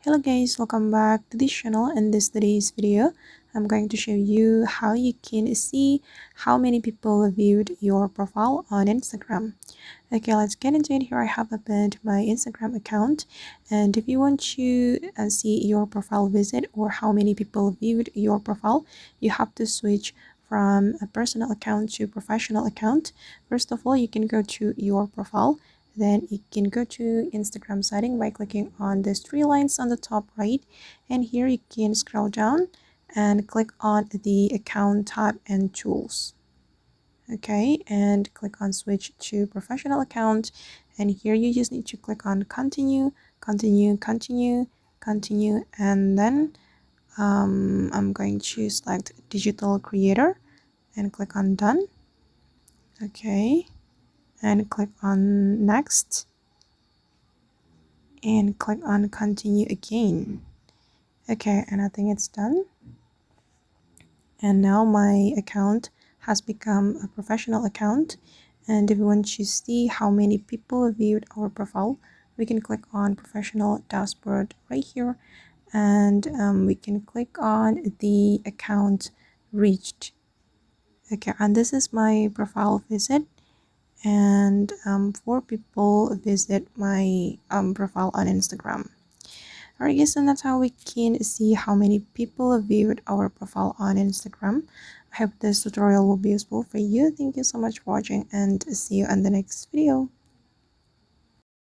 Hello guys, welcome back to this channel. In today's video, I'm going to show you how you can see how many people viewed your profile on Instagram. Okay, let's get into it. Here I have opened my Instagram account, and if you want to see your profile visit or how many people viewed your profile, you have to switch from a personal account to professional account. First of all, you can go to your profile, then you can go to Instagram setting by clicking on these three lines on the top right, and here you can scroll down and click on the account tab and tools. Okay, and click on switch to professional account, and here you just need to click on continue, and then I'm going to select digital creator and click on done. Okay, and click on next and click on continue again. Okay, and I think it's done. And now my account has become a professional account, and if we want to see how many people viewed our profile, we can click on professional dashboard right here, and we can click on the account reached. Okay, and this is my profile visit, and 4 people visit my profile on Instagram. Alright guys, and that's how we can see how many people viewed our profile on Instagram. I hope this tutorial will be useful for you. Thank you so much for watching, and see you in the next video.